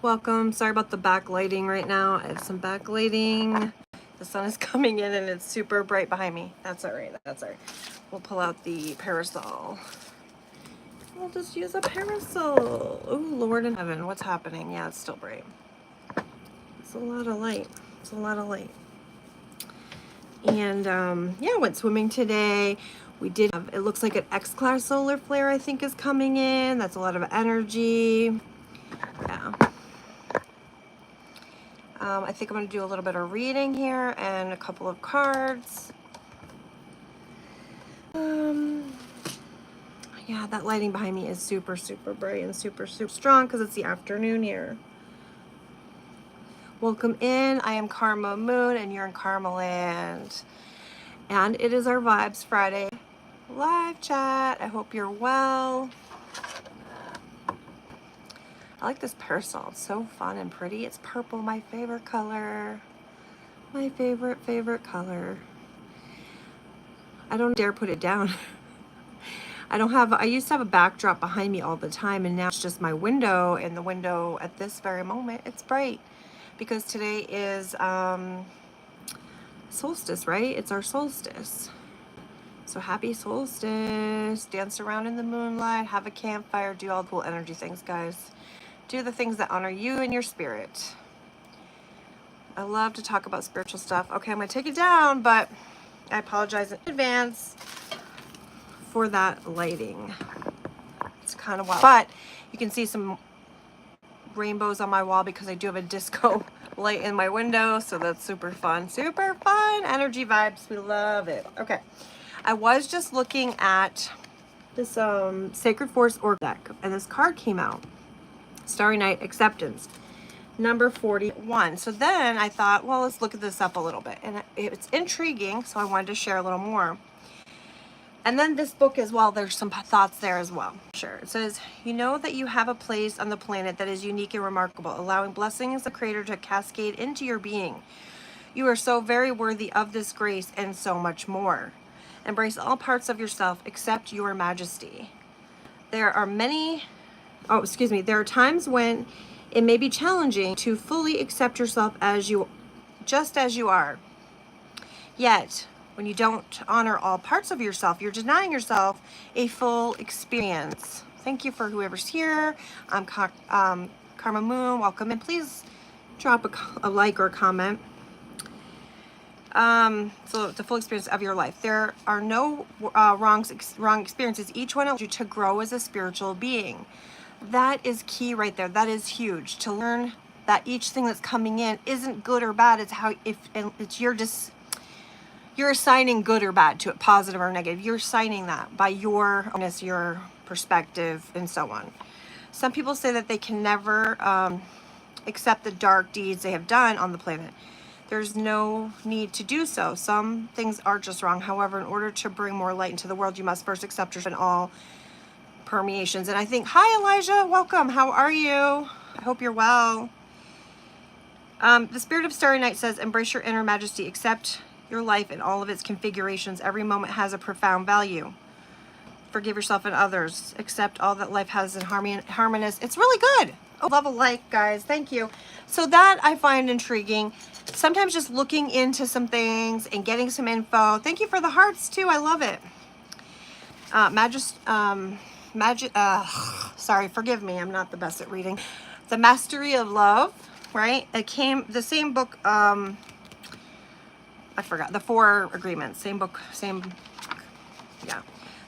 welcome. Sorry about the backlighting right now. I have some backlighting. The sun is coming in and it's super bright behind me. That's all right, that's all right. We'll pull out the parasol. We'll just use a parasol. Oh, Lord in heaven, what's happening? Yeah, it's still bright. It's a lot of light. It's a lot of light. And yeah, I went swimming today. We did have, it looks like an X-class solar flare I think is coming in. That's a lot of energy. Yeah. I think I'm going to do a little bit of reading here and a couple of cards. Yeah, that lighting behind me is super, super bright and super, super strong because it's the afternoon here. Welcome in. I am Karma Moon and you're in Karma Land. And it is our Vibes Friday live chat. I hope you're well. I like this parasol. It's so fun and pretty. It's purple, my favorite color. My favorite color. I don't dare put it down. I used to have a backdrop behind me all the time, and now it's just my window, and the window at this very moment, it's bright because today is solstice, right? It's our solstice. So happy solstice. Dance around in the moonlight, have a campfire, do all the cool energy things, guys. Do the things that honor you and your spirit. I love to talk about spiritual stuff. Okay, I'm gonna take it down, but I apologize in advance for that lighting. It's kind of wild, but you can see some rainbows on my wall because I do have a disco light in my window, so that's super fun. Super fun energy vibes. We love it. Okay, I was just looking at this Sacred Force Oracle deck, and this card came out. Starry Night Acceptance, number 41. So then I thought, well, let's look at this up a little bit, and it's intriguing, so I wanted to share a little more. And then this book as well, there's some thoughts there as well. Sure. It says, you know that you have a place on the planet that is unique and remarkable, allowing blessings of the Creator to cascade into your being. You are so very worthy of this grace and so much more. Embrace all parts of yourself except your majesty. There are there are times when it may be challenging to fully accept yourself just as you are. Yet, when you don't honor all parts of yourself, you're denying yourself a full experience. Thank you for whoever's here. I'm Karma Moon. Welcome in. Please drop a like or a comment. So the full experience of your life. There are no wrong experiences. Each one allows you to grow as a spiritual being. That is key right there. That is huge, to learn that each thing that's coming in isn't good or bad. It's how, you're assigning good or bad to it, positive or negative. You're assigning that by your perspective and so on. Some people say that they can never accept the dark deeds they have done on the planet. There's no need to do so. Some things are just wrong. However, in order to bring more light into the world, you must first accept yourself in all permeations. And I think, hi Elijah, welcome. How are you? I hope you're well. The Spirit of Starry Night says, embrace your inner majesty. Accept your life in all of its configurations. Every moment has a profound value. Forgive yourself and others. Accept all that life has in harmonious. It's really good. Oh, love a like, guys. Thank you. So that I find intriguing. Sometimes just looking into some things and getting some info. Thank you for the hearts too. I love it. Sorry, forgive me. I'm not the best at reading. The Mastery of Love, right? The same book. I forgot the 4 Agreements. Same book. Yeah.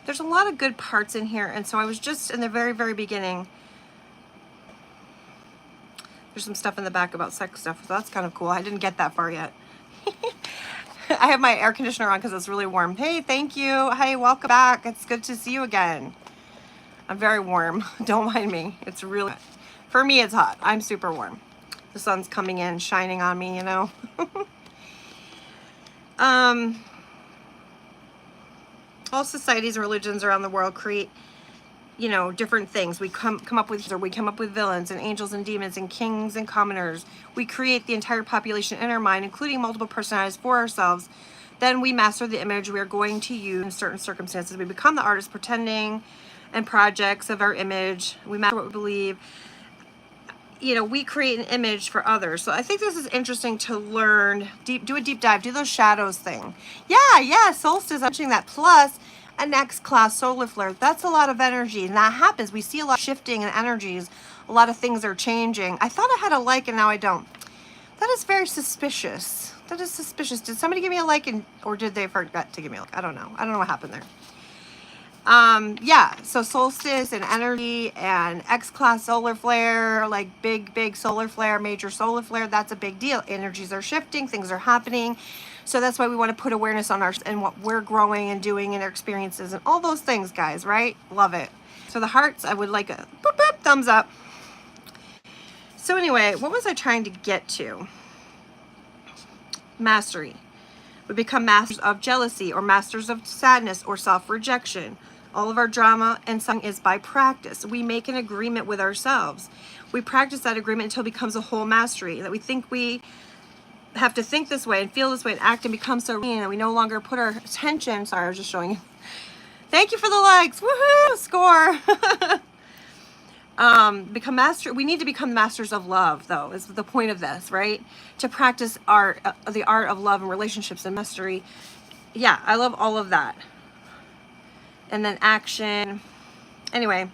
There's a lot of good parts in here, and so I was just in the very, very beginning. There's some stuff in the back about sex stuff, so that's kind of cool. I didn't get that far yet. I have my air conditioner on because it's really warm. Hey, thank you. Hey, welcome back. It's good to see you again. I'm very warm. Don't mind me. It's really, for me, it's hot. I'm super warm. The sun's coming in, shining on me, you know. All societies and religions around the world create, different things. We come up with villains and angels and demons and kings and commoners. We create the entire population in our mind, including multiple personalities for ourselves. Then we master the image we are going to use in certain circumstances. We become the artist pretending and projects of our image. We master what we believe. you know, we create an image for others. So I think this is interesting to learn, do a deep dive, do those shadows thing. Yeah, solstice, I'm mentioning that, plus a next class solar flare. That's a lot of energy, and that happens. We see a lot of shifting in energies. A lot of things are changing. I thought I had a like and now I don't. That is very suspicious. That is suspicious. Did somebody give me a like, and or did they forget to give me a like? I don't know. I don't know what happened there. Yeah, so solstice and energy and X-class solar flare, like big solar flare, major solar flare, that's a big deal. Energies are shifting, things are happening. So that's why we want to put awareness on our and what we're growing and doing in our experiences and all those things, guys, right? Love it. So the hearts, I would like a boop, boop, thumbs up. So anyway, what was I trying to get to? Mastery. We become masters of jealousy or masters of sadness or self-rejection. All of our drama and song is by practice. We make an agreement with ourselves. We practice that agreement until it becomes a whole mastery, that we think we have to think this way and feel this way and act and become so real, and we no longer put our attention. Sorry, I was just showing you. Thank you for the likes. Woohoo! Score. Become master. We need to become masters of love, though, is the point of this, right? To practice art, the art of love and relationships and mastery. Yeah, I love all of that. And then action. Anyway,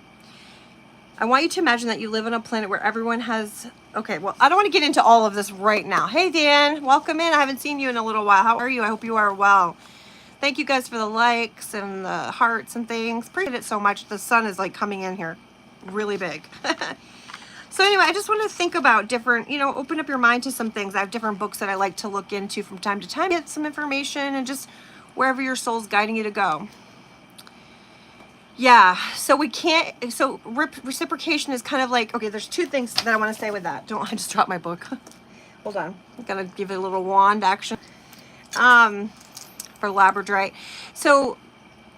I want you to imagine that you live on a planet where everyone has, okay, well, I don't want to get into all of this right now. Hey, Dan, welcome in. I haven't seen you in a little while. How are you? I hope you are well. Thank you guys for the likes and the hearts and things. Appreciate it so much. The sun is like coming in here really big. So anyway, I just want to think about different, you know, open up your mind to some things. I have different books that I like to look into from time to time, get some information, and just wherever your soul's guiding you to go. Yeah, so we can't, so reciprocation is kind of like, okay, there's two things that I want to say with that. Don't, I just dropped my book. Hold on, I'm gonna give it a little wand action. For labradorite. So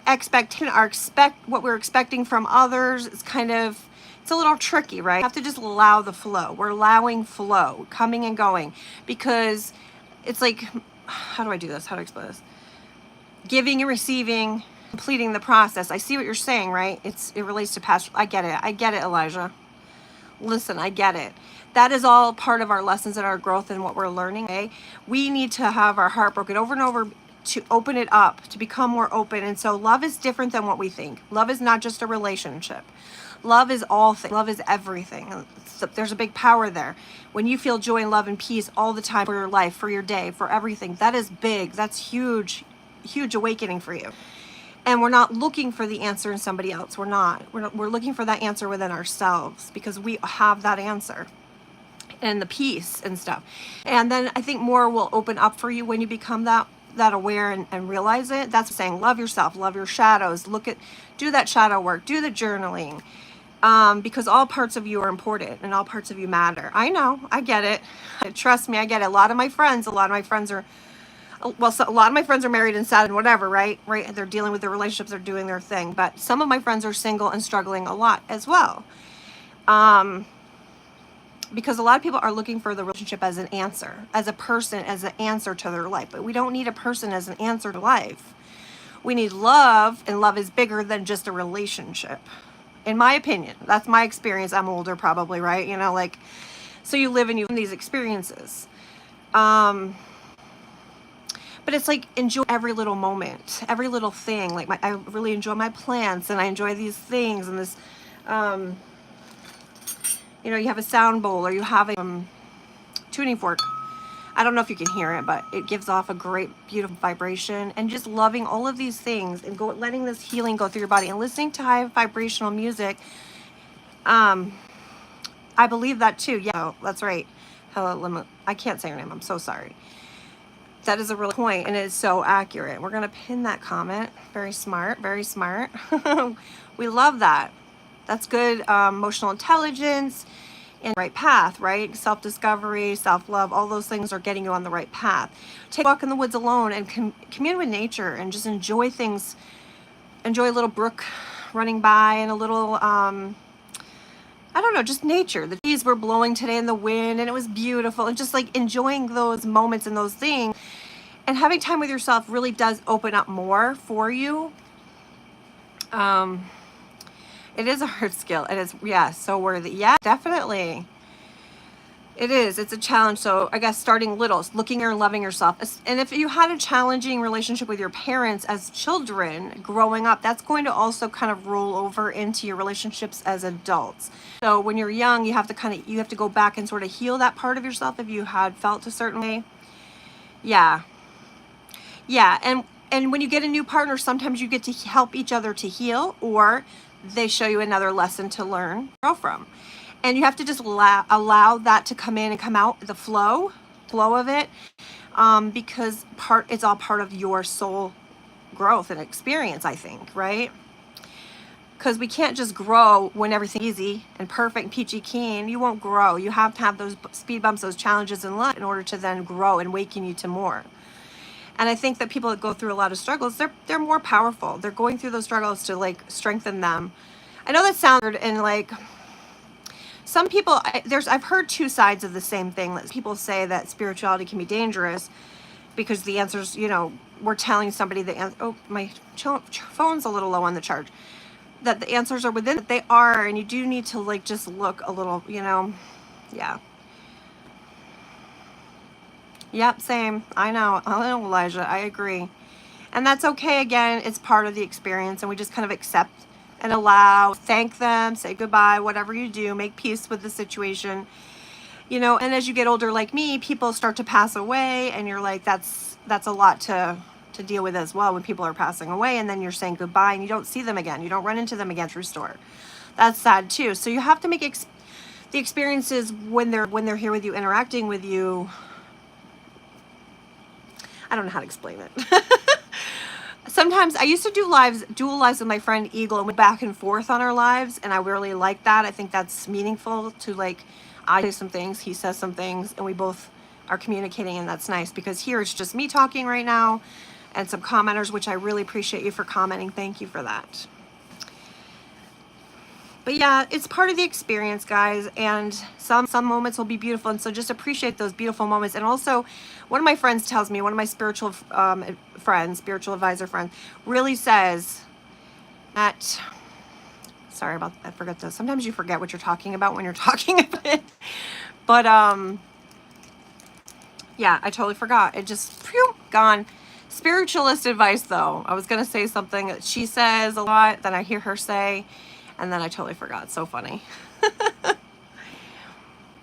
what we're expecting from others is kind of, it's a little tricky, right? You have to just allow the flow. We're allowing flow, coming and going, because it's like, how do I do this? How do I explain this? Giving and receiving, completing the process. I see what you're saying, right? It relates to past. I get it, Elijah. Listen, I get it. That is all part of our lessons and our growth and what we're learning. Okay? We need to have our heart broken over and over to open it up, to become more open. And so love is different than what we think. Love is not just a relationship. Love is all things. Love is everything. There's a big power there. When you feel joy and love and peace all the time for your life, for your day, for everything, that is big. That's huge, huge awakening for you. And we're not looking for the answer in somebody else. We're looking for that answer within ourselves, because we have that answer and the peace and stuff. And then I think more will open up for you when you become that aware and realize it. That's saying love yourself, love your shadows, do that shadow work, do the journaling, because all parts of you are important and all parts of you matter. I know, I get it. Trust me, I get it. A lot of my friends are, well, so a lot of my friends are married and sad and whatever, right? They're dealing with their relationships, they're doing their thing. But some of my friends are single and struggling a lot as well. Because a lot of people are looking for the relationship as an answer, as a person, as an answer to their life. But we don't need a person as an answer to life. We need love, and love is bigger than just a relationship. In my opinion, that's my experience. I'm older probably, right? You know, like, so you live and you have these experiences. But it's like, enjoy every little moment, every little thing. Like I really enjoy my plants, and I enjoy these things, and this, you know, you have a sound bowl, or you have a tuning fork. I don't know if you can hear it, but it gives off a great, beautiful vibration. And just loving all of these things and letting this healing go through your body and listening to high vibrational music. I believe that too. Yeah, that's right. Hello, I can't say her name. I'm so sorry. That is a real point, and it is so accurate. We're gonna pin that comment. Very smart, very smart. We love that. That's good emotional intelligence and right path, right? Self-discovery, self-love, all those things are getting you on the right path. Take a walk in the woods alone and commune with nature and just enjoy things. Enjoy a little brook running by and a little, I don't know, just nature. The trees were blowing today in the wind, and it was beautiful. And just like enjoying those moments and those things. And having time with yourself really does open up more for you. It is a hard skill. It is, yeah, so worthy. Yeah, definitely. It is. It's a challenge. So I guess starting little, looking and loving yourself. And if you had a challenging relationship with your parents as children growing up, that's going to also kind of roll over into your relationships as adults. So when you're young, you have to go back and sort of heal that part of yourself if you had felt a certain way. Yeah. Yeah. And when you get a new partner, sometimes you get to help each other to heal, or they show you another lesson to learn, grow from. And you have to just allow that to come in and come out, the flow of it, because it's all part of your soul growth and experience, I think, right? Because we can't just grow when everything's easy and perfect and peachy keen. You won't grow. You have to have those speed bumps, those challenges in life in order to then grow and waken you to more. And I think that people that go through a lot of struggles, they're more powerful. They're going through those struggles to like strengthen them. I know that sounds weird, and like some people, I've heard two sides of the same thing. People say that spirituality can be dangerous because the answers, we're telling somebody the answer. Oh, my phone's a little low on the charge. That the answers are within, that they are, and you do need to like just look a little, yeah. Yep, same. I know, Elijah, I agree. And that's okay. Again, it's part of the experience, and we just kind of accept and allow, thank them, say goodbye, whatever you do, make peace with the situation, and as you get older, like me, people start to pass away, and you're like, that's a lot to deal with as well when people are passing away, and then you're saying goodbye and you don't see them again, you don't run into them again. True story. That's sad too. So you have to make the experiences when they're here with you, interacting with you. I don't know how to explain it. Sometimes I used to do dual lives with my friend Eagle, and went back and forth on our lives, and I really like that. I think that's meaningful to like, I say some things, he says some things, and we both are communicating, and that's nice, because here it's just me talking right now and some commenters, which I really appreciate you for commenting. Thank you for that. But yeah, it's part of the experience, guys, and some moments will be beautiful, and so just appreciate those beautiful moments. And also, one of my friends tells me, one of my spiritual advisor friends, really says that, sorry about, I forgot this. Sometimes you forget what you're talking about when you're talking about it. But, yeah, I totally forgot. It just, gone. Spiritualist advice, though. I was going to say something that she says a lot, that I hear her say, and then I totally forgot. It's so funny.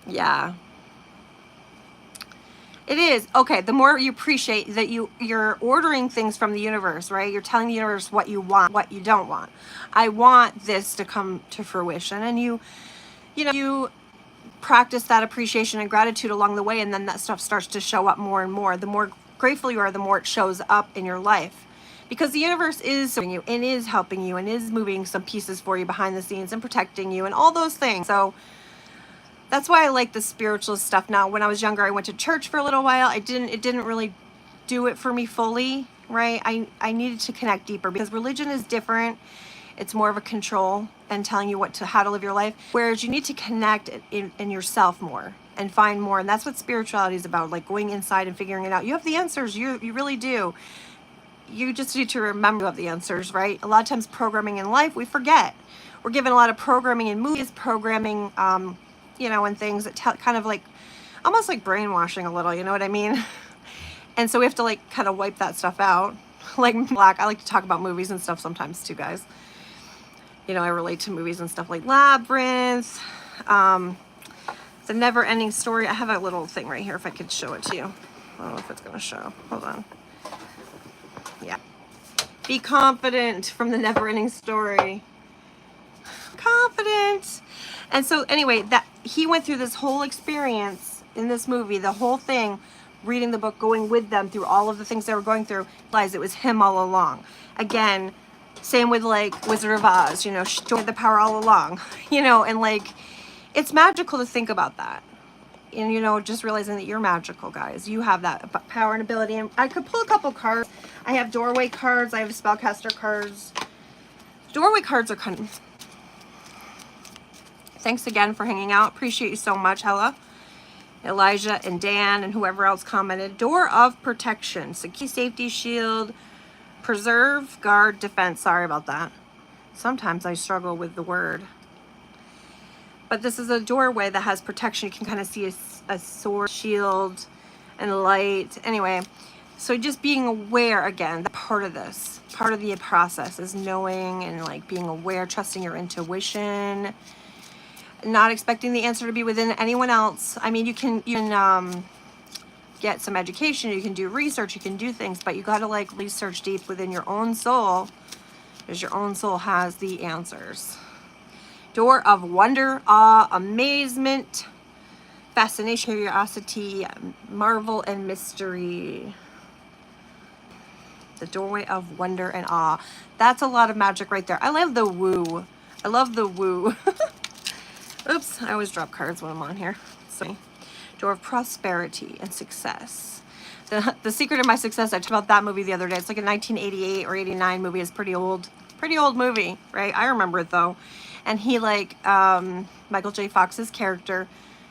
Yeah. It is. Okay, the more you appreciate that you're ordering things from the universe, right? You're telling the universe what you want, what you don't want. I want this to come to fruition, and you practice that appreciation and gratitude along the way, and then that stuff starts to show up more and more. The more grateful you are, the more it shows up in your life. Because the universe is serving you and is helping you and is moving some pieces for you behind the scenes and protecting you and all those things. So that's why I like the spiritual stuff now. When I was younger, I went to church for a little while. It didn't really do it for me fully, right? I needed to connect deeper, because religion is different. It's more of a control and telling you how to live your life. Whereas you need to connect in yourself more and find more. And that's what spirituality is about, like going inside and figuring it out. You have the answers. You really do. You just need to remember you have the answers, right? A lot of times programming in life, we forget. We're given a lot of programming in movies, programming, and things that kind of like, almost like brainwashing a little, you know what I mean? And so we have to like kind of wipe that stuff out. Like Black, I like to talk about movies and stuff sometimes too, guys. I relate to movies and stuff like Labyrinth, The Never Ending Story. I have a little thing right here if I could show it to you. I don't know if it's going to show. Hold on. Yeah. Be confident from The Never Ending Story. Confident. And so anyway, that he went through this whole experience in this movie, the whole thing, reading the book, going with them through all of the things they were going through, realized it was him all along. Again, same with like Wizard of Oz, she had the power all along, and like, it's magical to think about that. And, just realizing that you're magical, guys. You have that power and ability. And I could pull a couple cards. I have doorway cards. I have spellcaster cards. Doorway cards are kind of... Thanks again for hanging out. Appreciate you so much, Hella, Elijah, and Dan, and whoever else commented. Door of protection. Security, safety, shield, preserve, guard, defense. Sorry about that. Sometimes I struggle with the word. But this is a doorway that has protection. You can kind of see a sword, shield, and light. Anyway, so just being aware, again, that part of this, part of the process is knowing and like being aware, trusting your intuition, not expecting the answer to be within anyone else. I mean, you can get some education, you can do research, you can do things, but you got to like research deep within your own soul, because your own soul has the answers. Door of wonder, awe, amazement, fascination, curiosity, marvel, and mystery. The doorway of wonder and awe. That's a lot of magic right there. I love the woo. I love the woo. Oops, I always drop cards when I'm on here. So, door of prosperity and success. The secret of my success, I talked about that movie the other day. It's like a 1988 or 89 movie. It's pretty old movie, right? I remember it though. And he like, Michael J. Fox's character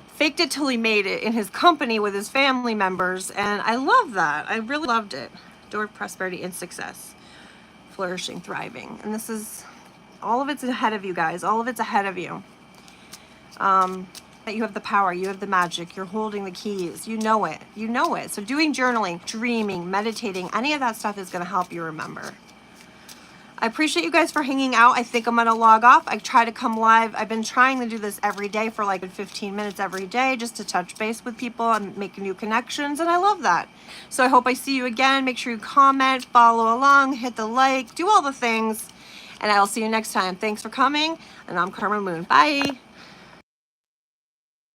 faked it till he made it in his company with his family members. And I love that. I really loved it. Door of prosperity and success. Flourishing, thriving. And this is, all of it's ahead of you guys. All of it's ahead of you. That you have the power, you have the magic, you're holding the keys, you know it. So doing journaling, dreaming, meditating, any of that stuff is going to help you remember. I appreciate you guys for hanging out. I think I'm going to log off. I try to come live. I've been trying to do this every day for like 15 minutes every day, just to touch base with people and make new connections, and I love that. So I hope I see you again. Make sure you comment, follow along, hit the like, do all the things, and I'll see you next time. Thanks for coming, and I'm Karma Moon. Bye.